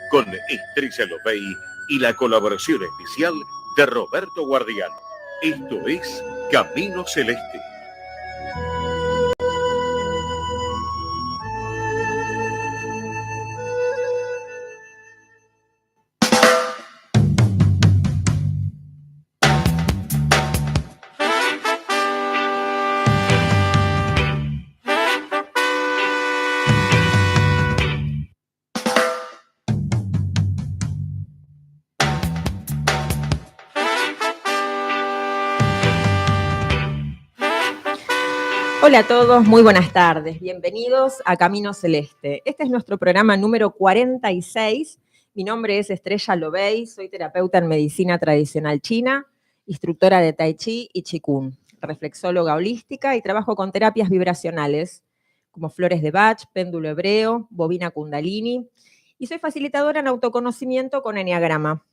con Estrella Lobey y la colaboración especial de Roberto Guardiano. Esto es Camino Celeste. Hola a todos, muy buenas tardes. Bienvenidos a Camino Celeste. Este es nuestro programa número 46. Mi nombre es Estrella Lobey, soy terapeuta en medicina tradicional china, instructora de Tai Chi y Qigong, reflexóloga holística y trabajo con terapias vibracionales como flores de Bach, péndulo hebreo, bobina kundalini, y soy facilitadora en autoconocimiento con enneagrama.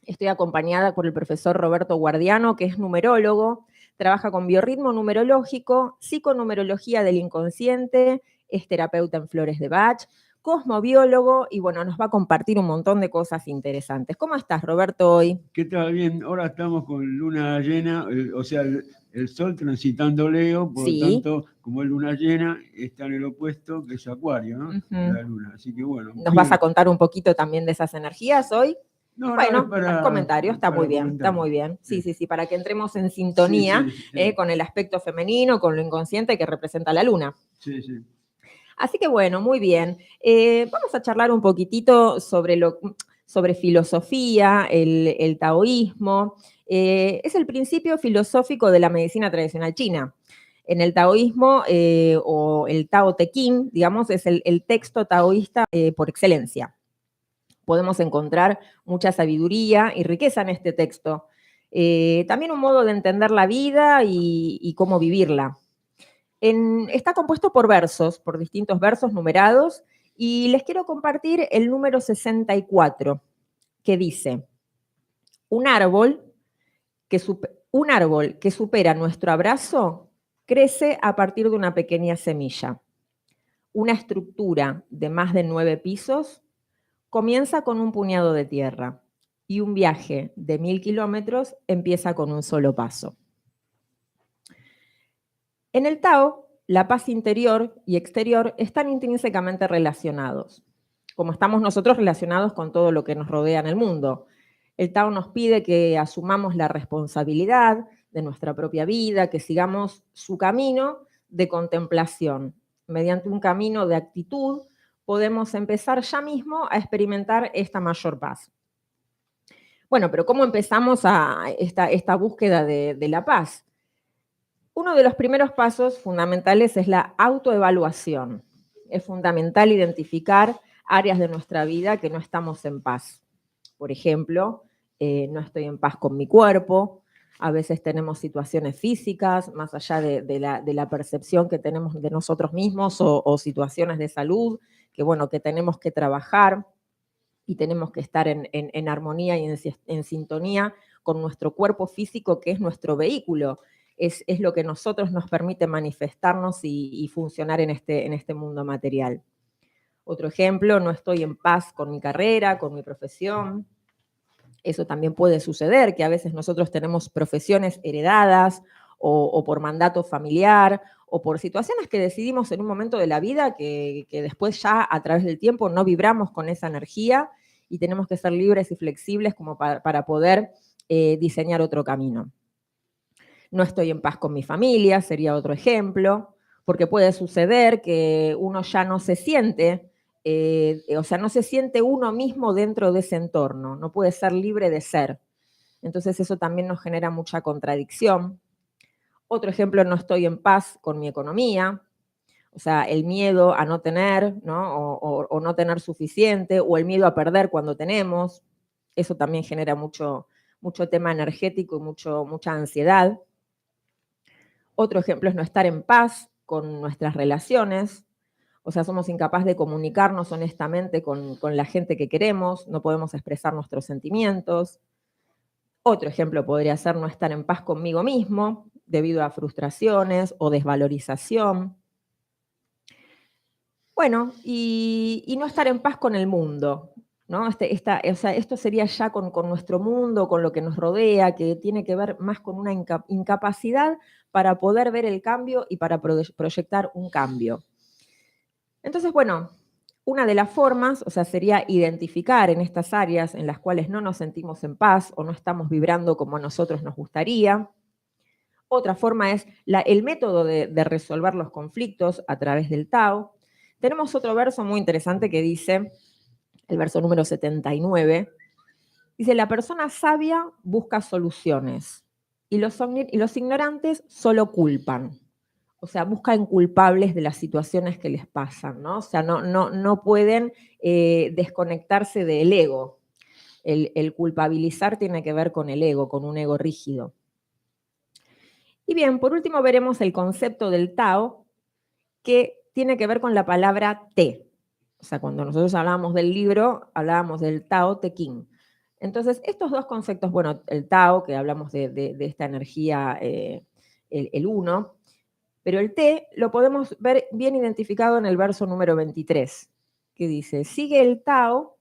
Estoy acompañada por el profesor Roberto Guardiano, que es numerólogo, trabaja con biorritmo numerológico, psiconumerología del inconsciente, es terapeuta en flores de Bach, cosmobiólogo y bueno, nos va a compartir un montón de cosas interesantes. ¿Cómo estás, Roberto, hoy? ¿Qué tal? Bien, ahora estamos con luna llena, o sea, el sol transitando Leo, por lo tanto, como es luna llena, está en el opuesto, que es Acuario, ¿no? La luna, así que bueno. ¿Nos vas a contar un poquito también de esas energías hoy? No, bueno, no, es comentarios, está muy bien, comentar. está muy bien. Sí, para que entremos en sintonía con el aspecto femenino, con lo inconsciente que representa la luna. Sí. Así que bueno, muy bien. Vamos a charlar un poquitito sobre filosofía, el taoísmo. Es el principio filosófico de la medicina tradicional china. En el taoísmo, o el Tao Te Ching, digamos, es el texto taoísta por excelencia. Podemos encontrar mucha sabiduría y riqueza en este texto. También un modo de entender la vida y cómo vivirla. Está compuesto por versos, por distintos versos numerados, y les quiero compartir el número 64, que dice: un árbol que supera nuestro abrazo crece a partir de una pequeña semilla. Una estructura de más de 9 pisos comienza con un puñado de tierra y un viaje de 1000 kilómetros empieza con un solo paso. En el Tao, la paz interior y exterior están intrínsecamente relacionados, como estamos nosotros relacionados con todo lo que nos rodea en el mundo. El Tao nos pide que asumamos la responsabilidad de nuestra propia vida, que sigamos su camino de contemplación. Mediante un camino de actitud podemos empezar ya mismo a experimentar esta mayor paz. Bueno, pero ¿cómo empezamos esta búsqueda de la paz? Uno de los primeros pasos fundamentales es la autoevaluación. Es fundamental identificar áreas de nuestra vida que no estamos en paz. Por ejemplo, no estoy en paz con mi cuerpo. A veces tenemos situaciones físicas, más allá de la percepción que tenemos de nosotros mismos o situaciones de salud, que tenemos que trabajar y tenemos que estar en armonía y en sintonía con nuestro cuerpo físico, que es nuestro vehículo. Es lo que nosotros nos permite manifestarnos y funcionar en este mundo material. Otro ejemplo, no estoy en paz con mi carrera, con mi profesión. Eso también puede suceder, que a veces nosotros tenemos profesiones heredadas o por mandato familiar o por situaciones que decidimos en un momento de la vida que después ya a través del tiempo no vibramos con esa energía y tenemos que ser libres y flexibles como para poder diseñar otro camino. No estoy en paz con mi familia, sería otro ejemplo, porque puede suceder que uno ya no se siente, no se siente uno mismo dentro de ese entorno, no puede ser libre de ser. Entonces eso también nos genera mucha contradicción. Otro ejemplo, no estoy en paz con mi economía, o sea, el miedo a no tener, ¿no? O no tener suficiente, o el miedo a perder cuando tenemos. Eso también genera mucho tema energético y mucha ansiedad. Otro ejemplo es no estar en paz con nuestras relaciones, o sea, somos incapaces de comunicarnos honestamente con la gente que queremos, no podemos expresar nuestros sentimientos. Otro ejemplo podría ser no estar en paz conmigo mismo, debido a frustraciones o desvalorización. Bueno, y no estar en paz con el mundo. ¿no? O sea, esto sería ya con nuestro mundo, con lo que nos rodea, que tiene que ver más con una incapacidad para poder ver el cambio y para proyectar un cambio. Entonces, bueno, una de las formas, o sea, sería identificar en estas áreas en las cuales no nos sentimos en paz o no estamos vibrando como a nosotros nos gustaría. Otra forma es el método de resolver los conflictos a través del Tao. Tenemos otro verso muy interesante que dice, el verso número 79, dice, la persona sabia busca soluciones y los ignorantes solo culpan. O sea, buscan culpables de las situaciones que les pasan, ¿no? O sea, no pueden desconectarse del ego. El culpabilizar tiene que ver con el ego, con un ego rígido. Y bien, por último veremos el concepto del Tao, que tiene que ver con la palabra Te. O sea, cuando nosotros hablábamos del libro, hablábamos del Tao Te Ching. Entonces, estos dos conceptos, bueno, el Tao, que hablamos de esta energía, el uno, pero el Te lo podemos ver bien identificado en el verso número 23, que dice, sigue el Tao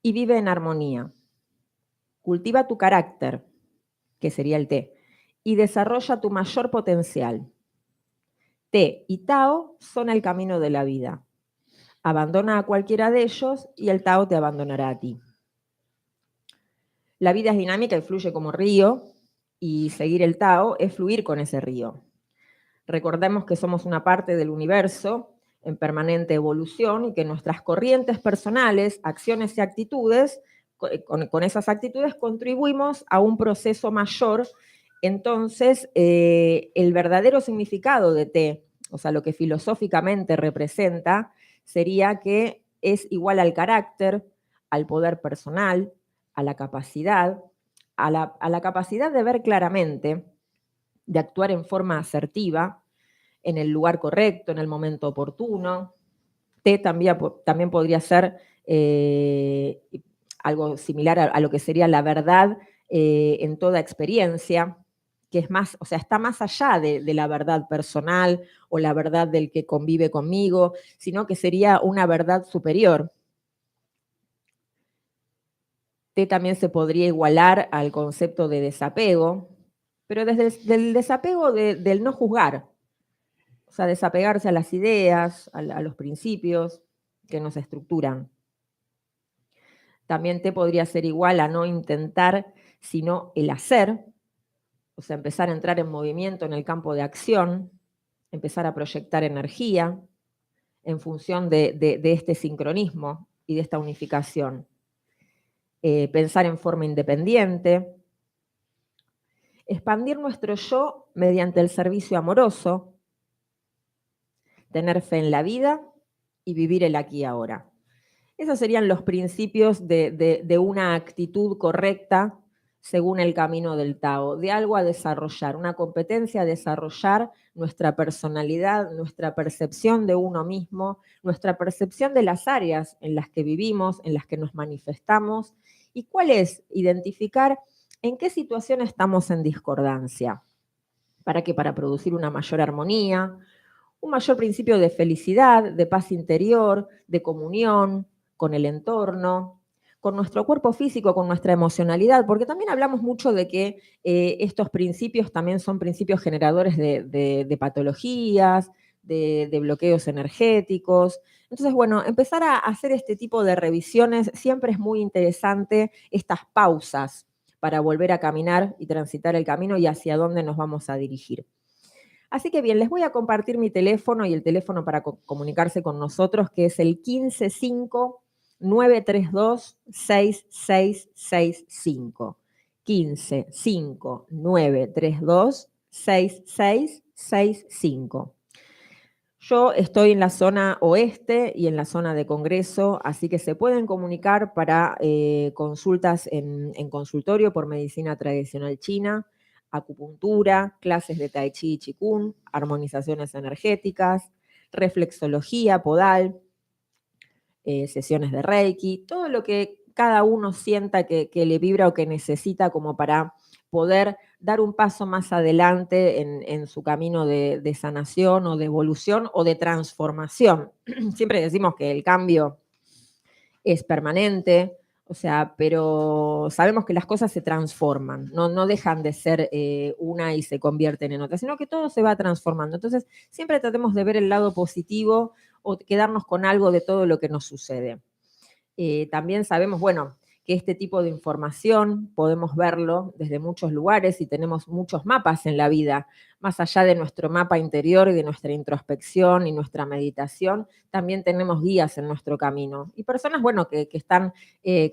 y vive en armonía. Cultiva tu carácter, que sería el Te, y desarrolla tu mayor potencial. Te y Tao son el camino de la vida. Abandona a cualquiera de ellos y el Tao te abandonará a ti. La vida es dinámica y fluye como río, y seguir el Tao es fluir con ese río. Recordemos que somos una parte del universo en permanente evolución y que nuestras corrientes personales, acciones y actitudes, con esas actitudes contribuimos a un proceso mayor. Entonces, el verdadero significado de Te, o sea, lo que filosóficamente representa, sería que es igual al carácter, al poder personal, a la capacidad, a la capacidad de ver claramente, de actuar en forma asertiva, en el lugar correcto, en el momento oportuno. Te también podría ser algo similar a lo que sería la verdad en toda experiencia, que es más, o sea, está más allá de la verdad personal o la verdad del que convive conmigo, sino que sería una verdad superior. Te también se podría igualar al concepto de desapego, pero desde el desapego del no juzgar, o sea, desapegarse a las ideas, a los principios que nos estructuran. También Te podría ser igual a no intentar, sino el hacer, o sea, empezar a entrar en movimiento en el campo de acción, empezar a proyectar energía en función de este sincronismo y de esta unificación. Pensar en forma independiente, expandir nuestro yo mediante el servicio amoroso, tener fe en la vida y vivir el aquí y ahora. Esos serían los principios de una actitud correcta según el camino del Tao, de algo a desarrollar, una competencia a desarrollar, nuestra personalidad, nuestra percepción de uno mismo, nuestra percepción de las áreas en las que vivimos, en las que nos manifestamos, y cuál es identificar en qué situación estamos en discordancia. ¿Para qué? Para producir una mayor armonía, un mayor principio de felicidad, de paz interior, de comunión con el entorno, con nuestro cuerpo físico, con nuestra emocionalidad, porque también hablamos mucho de que estos principios también son principios generadores de patologías, de bloqueos energéticos. Entonces, bueno, empezar a hacer este tipo de revisiones siempre es muy interesante, estas pausas para volver a caminar y transitar el camino y hacia dónde nos vamos a dirigir. Así que bien, les voy a compartir mi teléfono y el teléfono para comunicarse con nosotros, que es el 155-932-6665. 155-932-6665. Yo estoy en la zona oeste y en la zona de Congreso, así que se pueden comunicar para consultas en consultorio por medicina tradicional china, acupuntura, clases de tai chi y qigong, armonizaciones energéticas, reflexología podal, sesiones de reiki, todo lo que cada uno sienta que le vibra o que necesita como para poder dar un paso más adelante en su camino de sanación o de evolución o de transformación. Siempre decimos que el cambio es permanente, o sea, pero sabemos que las cosas se transforman, no dejan de ser una y se convierten en otra, sino que todo se va transformando. Entonces, siempre tratemos de ver el lado positivo o quedarnos con algo de todo lo que nos sucede. También sabemos, bueno, que este tipo de información podemos verlo desde muchos lugares y tenemos muchos mapas en la vida. Más allá de nuestro mapa interior y de nuestra introspección y nuestra meditación, también tenemos guías en nuestro camino. Y personas, bueno, que están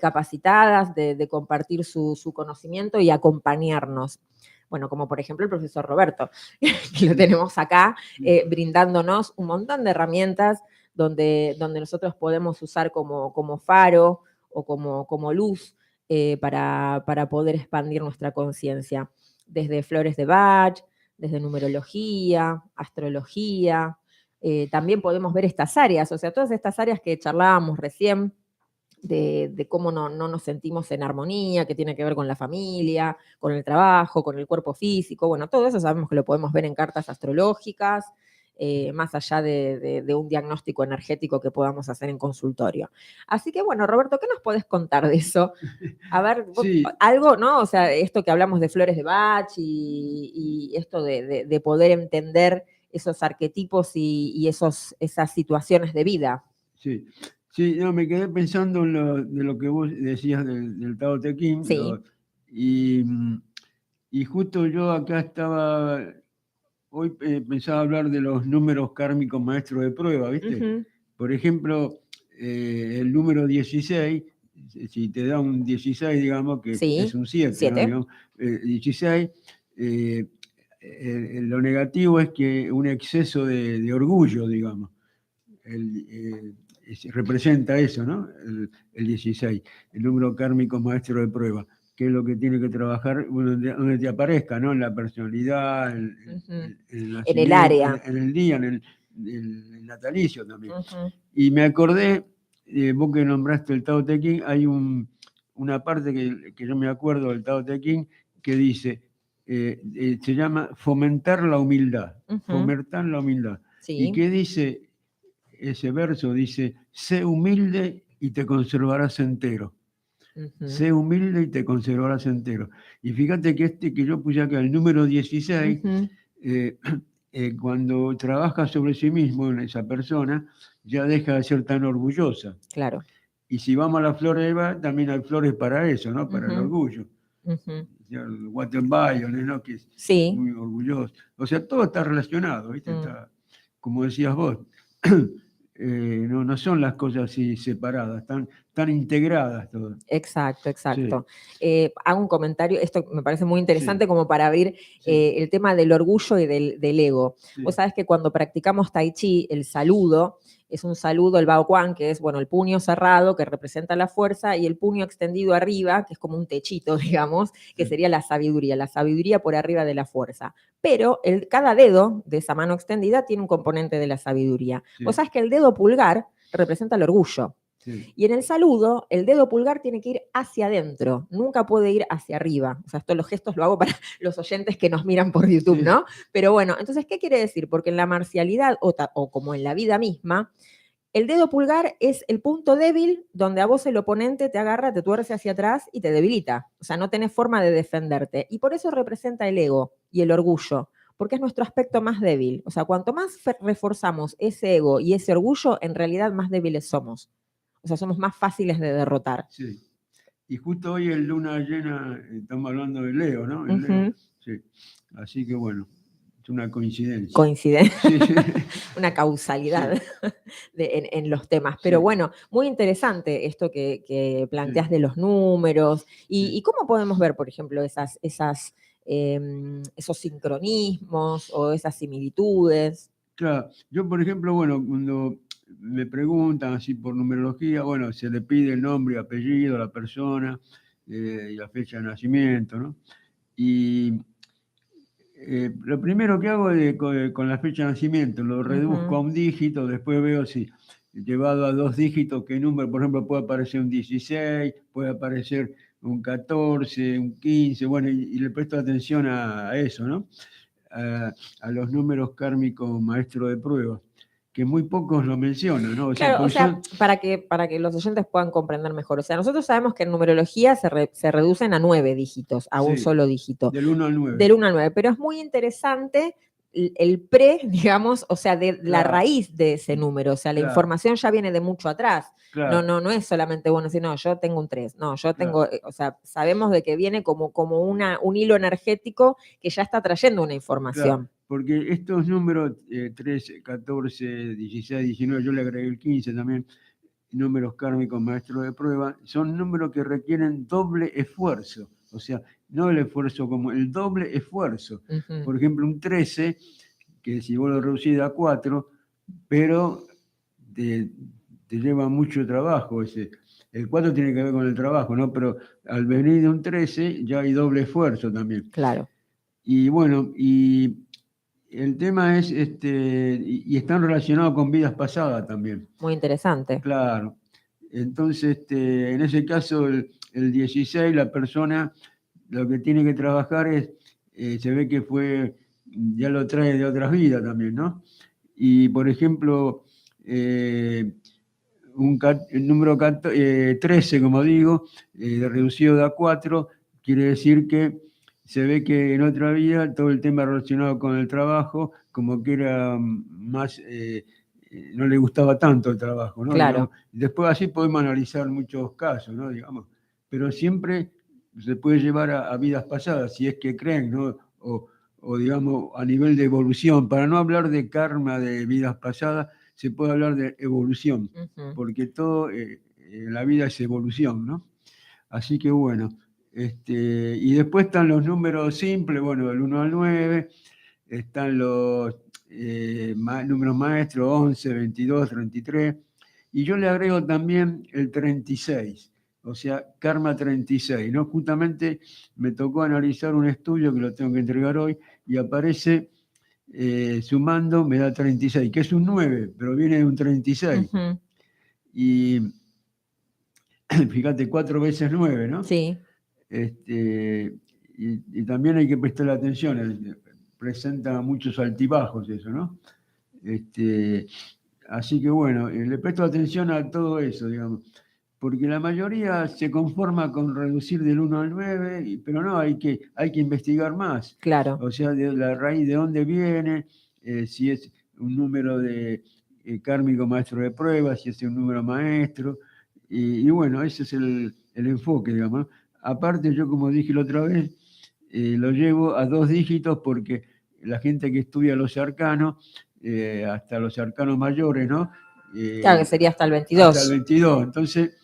capacitadas de compartir su conocimiento y acompañarnos. Bueno, como por ejemplo el profesor Roberto, que lo tenemos acá brindándonos un montón de herramientas donde nosotros podemos usar como faro o como luz para poder expandir nuestra conciencia. Desde flores de Bach, desde numerología, astrología. También podemos ver estas áreas, o sea, todas estas áreas que charlábamos recién, de cómo no nos sentimos en armonía, que tiene que ver con la familia, con el trabajo, con el cuerpo físico. Bueno, todo eso sabemos que lo podemos ver en cartas astrológicas, más allá de un diagnóstico energético que podamos hacer en consultorio. Así que, bueno, Roberto, ¿qué nos podés contar de eso? A ver, Sí. algo, ¿no? O sea, esto que hablamos de flores de Bach y esto de poder entender esos arquetipos y esas situaciones de vida. Sí. Sí, no, me quedé pensando de lo que vos decías del Tao Te Ching. Sí. Y justo yo acá estaba, hoy pensaba hablar de los números kármicos maestros de prueba, ¿viste? Uh-huh. Por ejemplo, el número 16, si te da un 16, digamos que Sí, es un 7, 7. ¿no? Digamos, 16, lo negativo es que un exceso de orgullo, digamos. Representa eso, ¿no? El 16, el número kármico maestro de prueba, que es lo que tiene que trabajar donde te aparezca, ¿no? En la personalidad, en el área. en el día, en el natalicio también. Uh-huh. Y me acordé, vos que nombraste el Tao Te Ching, hay una parte que yo me acuerdo del Tao Te Ching que dice, se llama fomentar la humildad, uh-huh. Fomentar la humildad. Sí. ¿Y qué dice ese verso? Dice, sé humilde y te conservarás entero. Uh-huh. Sé humilde y te conservarás entero. Y fíjate que que yo puse acá, el número 16, uh-huh. Cuando trabaja sobre sí mismo en esa persona, ya deja de ser tan orgullosa. Claro. Y si vamos a las flores de Bach, también hay flores para eso, ¿no? Para el orgullo. Uh-huh. El Waterbayon, ¿no? Que es muy orgulloso. O sea, todo está relacionado, ¿viste? Está, como decías vos, no son las cosas así separadas, están integradas todas. Exacto. Sí. Hago un comentario, esto me parece muy interesante como para abrir el tema del orgullo y del ego. Sí. Vos sabés que cuando practicamos Tai Chi, el saludo es un saludo, el Bao Quan, que es, bueno, el puño cerrado, que representa la fuerza, y el puño extendido arriba, que es como un techito, digamos, que sería la sabiduría por arriba de la fuerza. Pero cada dedo de esa mano extendida tiene un componente de la sabiduría. Sí. Vos sabés que el dedo pulgar representa el orgullo. Sí. Y en el saludo, el dedo pulgar tiene que ir hacia adentro, nunca puede ir hacia arriba. O sea, estos los gestos lo hago para los oyentes que nos miran por YouTube, sí. ¿no? Pero bueno, entonces, ¿qué quiere decir? Porque en la marcialidad, o como en la vida misma, el dedo pulgar es el punto débil donde a vos el oponente te agarra, te tuerce hacia atrás y te debilita. O sea, no tenés forma de defenderte. Y por eso representa el ego y el orgullo, porque es nuestro aspecto más débil. O sea, cuanto más reforzamos ese ego y ese orgullo, en realidad más débiles somos. O sea, somos más fáciles de derrotar. Sí. Y justo hoy en luna llena estamos hablando de Leo, ¿no? El Leo. Sí. Así que bueno, es una coincidencia. Sí. Una causalidad en los temas. Pero bueno, muy interesante esto que planteas de los números. ¿Y cómo podemos ver, por ejemplo, esos sincronismos o esas similitudes? Claro, yo por ejemplo, bueno, cuando me preguntan así por numerología, bueno, se le pide el nombre y apellido a la persona y la fecha de nacimiento, ¿no? Y lo primero que hago es con la fecha de nacimiento, lo reduzco a un dígito, después veo si llevado a 2 dígitos, qué número, por ejemplo, puede aparecer un 16, puede aparecer un 14, un 15, bueno, y le presto atención a eso, ¿no? A los números kármicos maestro de prueba. que muy pocos lo mencionan, ¿no? Claro, o porque sea, para que los oyentes puedan comprender mejor. O sea, nosotros sabemos que en numerología se reducen a 9 dígitos, a un Sí, solo dígito. del 1 al 9. Del 1 al 9, pero es muy interesante el pre, digamos, o sea, de la Claro. raíz de ese número, o sea, la Claro. información ya viene de mucho atrás. Claro. No es solamente, bueno, decir, no, yo tengo un 3, no, yo tengo, Claro. o sea, sabemos de que viene como un hilo energético que ya está trayendo una información. Claro, porque estos números 13, 14, 16, 19, yo le agregué el 15 también, números kármicos maestros de prueba, son números que requieren doble esfuerzo. O sea, no el esfuerzo como el doble esfuerzo. Ujú. Por ejemplo, un 13, que si vos lo reducís a 4, pero te lleva mucho trabajo ese. El 4 tiene que ver con el trabajo, ¿no? Pero al venir de un 13 ya hay doble esfuerzo también. Claro. Y bueno, y el tema es, y están relacionados con vidas pasadas también. Muy interesante. Claro. Entonces, en ese caso, el 16, la persona lo que tiene que trabajar es, se ve que ya lo trae de otras vidas también, ¿no? Y, por ejemplo, el número 13, como digo, reducido de a 4, quiere decir que se ve que en otra vida todo el tema relacionado con el trabajo, como que era más, no le gustaba tanto el trabajo, ¿no? Claro. Digamos. Después así podemos analizar muchos casos, ¿no? Digamos, pero siempre se puede llevar a vidas pasadas, si es que creen, ¿no? O digamos, a nivel de evolución, para no hablar de karma de vidas pasadas, se puede hablar de evolución, porque todo en la vida es evolución, ¿no? Así que bueno, y después están los números simples, bueno, del 1 al 9, están los números maestros, 11, 22, 33, y yo le agrego también el 36, o sea, karma 36, ¿no? Justamente me tocó analizar un estudio que lo tengo que entregar hoy, y aparece sumando me da 36, que es un 9, pero viene de un 36. Ujú. Y fíjate, 4 veces 9, ¿no? Sí. Y también hay que prestar atención, presenta muchos altibajos eso, ¿no? Así que bueno, le presto atención a todo eso, digamos, porque la mayoría se conforma con reducir del 1 al 9, pero no, hay que investigar más. Claro. O sea, de la raíz de dónde viene, si es un número de kármico maestro de pruebas, si es un número maestro, y bueno, ese es el enfoque, digamos, ¿no? Aparte, yo como dije la otra vez, lo llevo a 2 dígitos porque la gente que estudia los arcanos, hasta los arcanos mayores, ¿no? Claro, que sería hasta el 22. Hasta el 22. Entonces,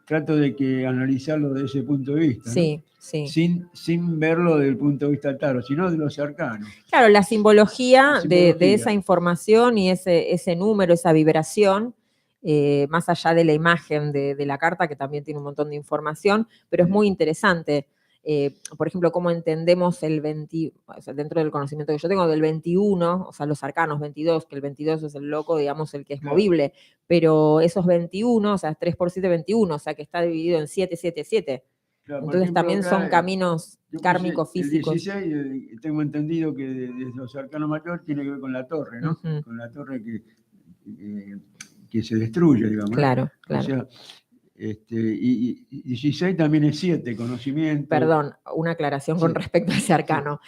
trato de que analizarlo desde ese punto de vista, ¿no? Sí, sí. Sin verlo desde el punto de vista taro, sino de los arcanos. Claro, la simbología, de simbología. esa información y ese número, esa vibración, más allá de la imagen de la carta, que también tiene un montón de información, pero es muy interesante. Por ejemplo, cómo entendemos el 20, o sea, dentro del conocimiento que yo tengo del 21, o sea, los arcanos 22, que el 22 es el loco, digamos, el que es movible, pero esos 21, o sea, 3 por 7, 21, o sea, que está dividido en 7, 7, 7. Claro, Entonces ejemplo, también acá, son caminos kármicos, el físicos. 16, tengo entendido que de los arcanos mayores tiene que ver con la torre, ¿no? Ujú. Con la torre que se destruye, digamos, ¿no? Claro, claro. O sea, y 16 también es 7, conocimiento. Perdón, una aclaración con Sí. respecto a ese arcano.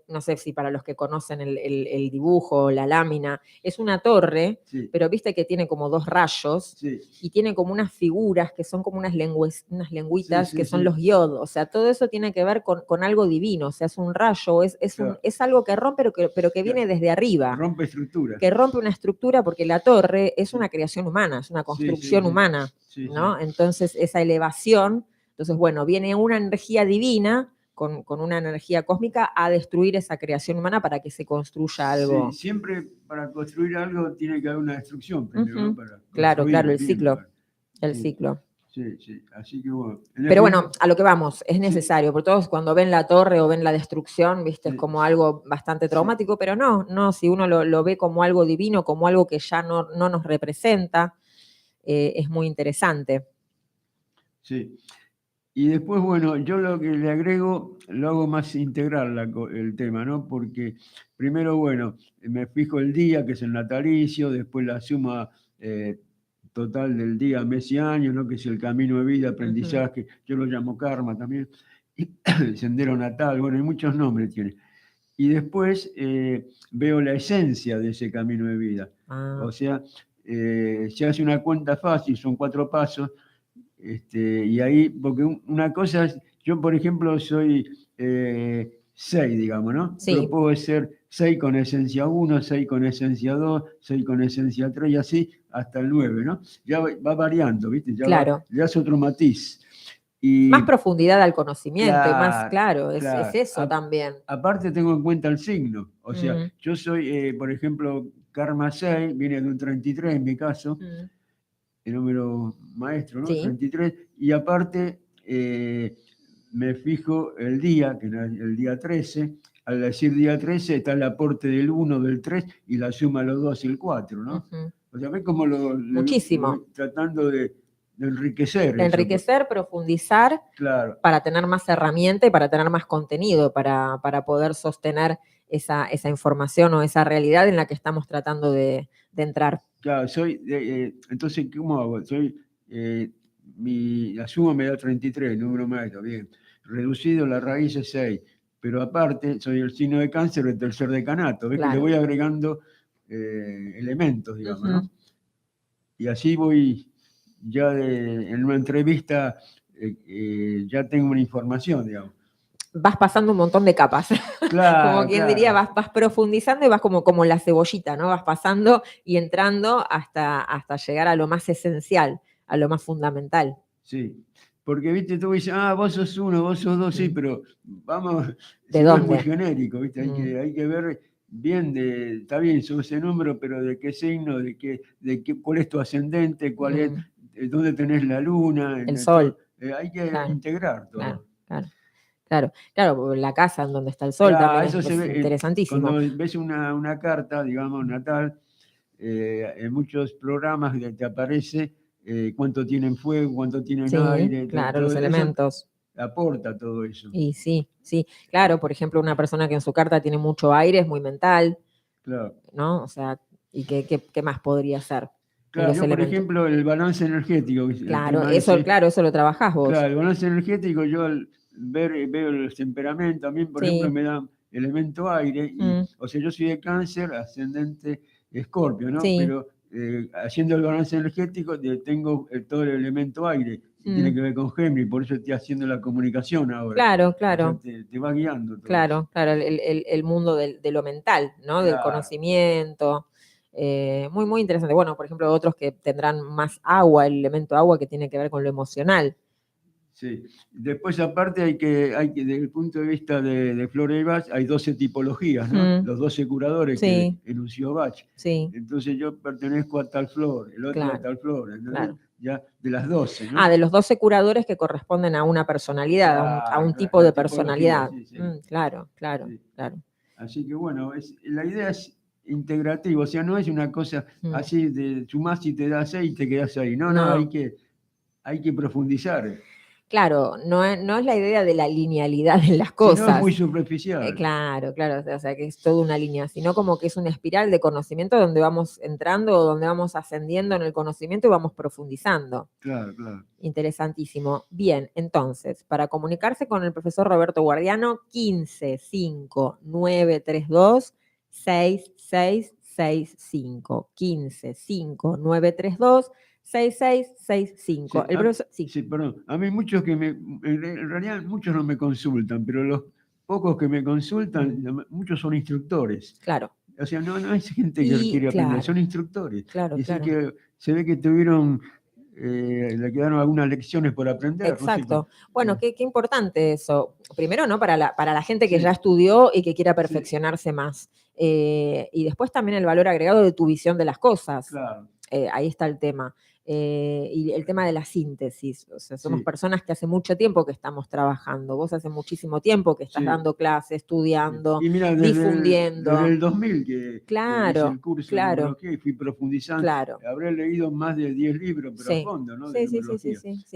No sé si para los que conocen el dibujo, la lámina, es una torre, Sí. pero viste que tiene como 2 rayos Sí. y tiene como unas figuras que son como unas lengüitas Sí, que son sí. los yod. O sea, todo eso tiene que ver con algo divino. O sea, es un rayo, Claro. es algo que rompe, pero que viene desde arriba. Rompe estructura. Que rompe una estructura porque la torre es una creación humana, es una construcción sí. humana, Sí, ¿no? sí. Entonces, esa elevación, entonces, bueno, viene una energía divina con una energía cósmica a destruir esa creación humana para que se construya algo. Sí, siempre para construir algo tiene que haber una destrucción primero, ¿no? Para Claro, construir el bien, ciclo. claro. El Sí. ciclo. Sí, así que bueno. Pero bueno, a lo que vamos, es necesario, porque todos cuando ven la torre o ven la destrucción, viste, es Sí. como algo bastante traumático, pero no, si uno lo ve como algo divino, como algo que ya no nos representa, es muy interesante. Sí. Y después, bueno, yo lo que le agrego, lo hago más integral el tema, ¿no? Porque primero, bueno, me fijo el día, que es el natalicio, después la suma total del día, mes y año, ¿no? Que es el camino de vida, aprendizaje, yo lo llamo karma también, y sendero natal, bueno, hay muchos nombres tiene. Y después veo la esencia de ese camino de vida. O sea, se hace una cuenta fácil, son 4 pasos, y ahí, porque una cosa es, yo por ejemplo soy 6, digamos, ¿no? Sí. Pero puedo ser 6 con esencia 1, 6 con esencia 2, 6 con esencia 3 y así hasta el 9, ¿no? Ya va variando, ¿viste? Ya, Claro. ya es otro matiz. Y, más profundidad al conocimiento, claro, y más, claro, es claro. eso también. Aparte tengo en cuenta el signo, o sea, yo soy, por ejemplo, Karma 6, viene de un 33 en mi caso, el número maestro, ¿no? Sí. 33, y aparte me fijo el día, que es el día 13, al decir día 13 está el aporte del 1, del 3 y la suma de los 2 y el 4, ¿no? O sea, ¿ves cómo Muchísimo. lo voy tratando de enriquecer? De enriquecer, profundizar, claro, para tener más herramienta y para tener más contenido, para poder sostener esa información o esa realidad en la que estamos tratando de entrar. Claro, entonces, ¿cómo hago? La suma me da 33, número maestro, bien. Reducido, la raíz es 6, pero aparte soy el signo de Cáncer del tercer decanato, ¿ves? Claro. Que le voy agregando elementos, digamos, ¿no? Y así voy, ya en una entrevista ya tengo una información, digamos. Vas pasando un montón de capas. Claro, como quien diría, vas profundizando y vas como la cebollita, ¿no? Vas pasando y entrando hasta llegar a lo más esencial, a lo más fundamental. Sí, porque, viste, tú dices, vos sos 1, vos sos 2, sí, pero vamos, ¿De si dónde? no es muy genérico, viste, hay que ver bien, está bien, sos ese número, pero de qué signo, cuál es tu ascendente, cuál es, dónde tenés la luna. El sol. Hay que integrar todo. Claro, la casa en donde está el sol también eso es se ve, interesantísimo. Cuando ves una carta, digamos, natal, en muchos programas te aparece cuánto tienen fuego, cuánto tienen aire. Claro, todo los elementos. Aporta todo eso. Y sí, claro, por ejemplo, una persona que en su carta tiene mucho aire es muy mental, claro, ¿no? O sea, ¿y qué más podría ser? Claro, yo, por ejemplo, el balance energético. Claro, eso lo trabajás vos. Claro, el balance energético, yo al veo los temperamentos, también, por ejemplo, me dan elemento aire, o sea, yo soy de Cáncer, ascendente Escorpio, ¿no? Sí. Pero haciendo el balance energético tengo todo el elemento aire, y tiene que ver con Géminis, por eso estoy haciendo la comunicación ahora. Claro. O sea, te va guiando todo. Claro, el mundo de lo mental, ¿no? Del conocimiento. Muy, muy interesante. Bueno, por ejemplo, otros que tendrán más agua, el elemento agua que tiene que ver con lo emocional. Sí. Después, aparte, hay que desde el punto de vista de Flora y Bach, hay 12 tipologías, ¿no? Los 12 curadores que enunció Bach. Sí. Entonces yo pertenezco a tal flor, el otro a tal flor. Claro. Ya de las 12, ¿no? De los 12 curadores que corresponden a una personalidad, a un tipo de personalidad. Sí. Claro. Así que bueno, la idea es integrativa, o sea, no es una cosa así de sumás y te das 6 y te quedás ahí. No, hay que profundizar. Claro, no es la idea de la linealidad en las cosas. No es muy superficial. Claro, o sea, que es toda una línea, sino como que es una espiral de conocimiento donde vamos entrando, donde vamos ascendiendo en el conocimiento y vamos profundizando. Claro. Interesantísimo. Bien, entonces, para comunicarse con el profesor Roberto Guardiano, 15-5-932-6665. 15-5-932-6665. Sí, perdón. A mí en realidad muchos no me consultan, pero los pocos que me consultan, muchos son instructores. Claro. O sea, no es gente que quiere aprender, son instructores. Claro. Que se ve que le quedaron algunas lecciones por aprender. Exacto. No sé, bueno, qué importante eso. Primero, ¿no? Para la gente que ya estudió y que quiera perfeccionarse más. Y después también el valor agregado de tu visión de las cosas. Claro. Ahí está el tema. Y el tema de la síntesis. O sea, somos personas que hace mucho tiempo que estamos trabajando. Vos hace muchísimo tiempo que estás dando clases, estudiando, y mira, difundiendo. Desde el 2000 que hice el curso de numerología y fui profundizando. Habré leído más de 10 libros, pero a fondo, ¿no? Sí.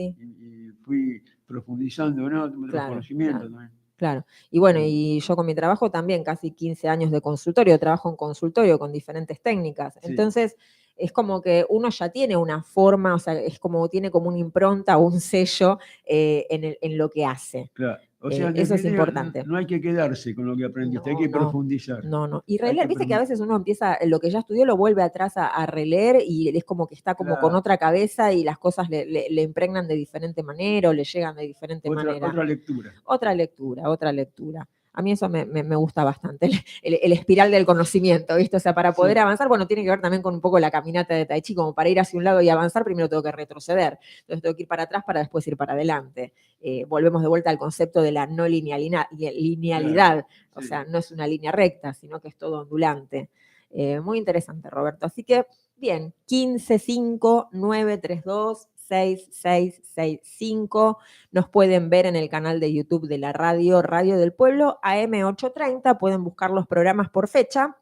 Y fui profundizando en otros Claro, conocimientos claro. también. Claro. Y bueno, Sí. y yo con mi trabajo también, casi 15 años de consultorio, trabajo en consultorio con diferentes técnicas. Sí. Entonces, es como que uno ya tiene una forma, o sea, es como tiene como una impronta o un sello en lo que hace. Claro. O sea, en Eso es definitiva, importante. no hay que quedarse con lo que aprendiste, hay que profundizar. No. Y Hay releer, que viste que a veces uno empieza, lo que ya estudió lo vuelve atrás a releer y es como que está como con Claro. otra cabeza y las cosas le impregnan de diferente manera o le llegan de diferente manera. Otra lectura. Otra lectura. A mí eso me gusta bastante, el espiral del conocimiento, ¿viste? O sea, para poder Sí. avanzar, bueno, tiene que ver también con un poco la caminata de Tai Chi, como para ir hacia un lado y avanzar, primero tengo que retroceder. Entonces tengo que ir para atrás para después ir para adelante. Volvemos de vuelta al concepto de la no linealidad. Claro. O Sí. sea, no es una línea recta, sino que es todo ondulante. Muy interesante, Roberto. Así que, bien, 1559326665. Nos pueden ver en el canal de YouTube de la Radio del Pueblo, AM830. Pueden buscar los programas por fecha.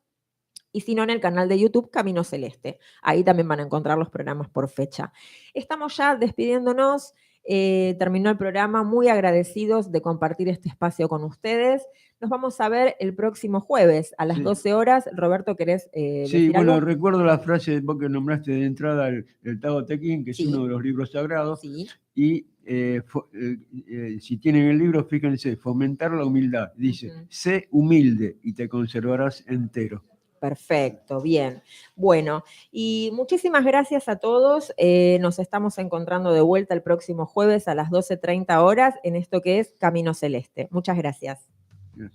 Y si no, en el canal de YouTube Camino Celeste. Ahí también van a encontrar los programas por fecha. Estamos ya despidiéndonos. Terminó el programa, muy agradecidos de compartir este espacio con ustedes. Nos vamos a ver el próximo jueves a las 12 horas. Roberto, ¿querés Sí, decir bueno, algo? recuerdo la frase vos que nombraste de entrada, el Tao Te Ching, que es Sí. uno de los libros sagrados. Sí. Y si tienen el libro, fíjense, fomentar la humildad. Dice, sé humilde y te conservarás entero. Perfecto, bien. Bueno, y muchísimas gracias a todos. Nos estamos encontrando de vuelta el próximo jueves a las 12:30 horas en esto que es Camino Celeste. Muchas gracias. Yes.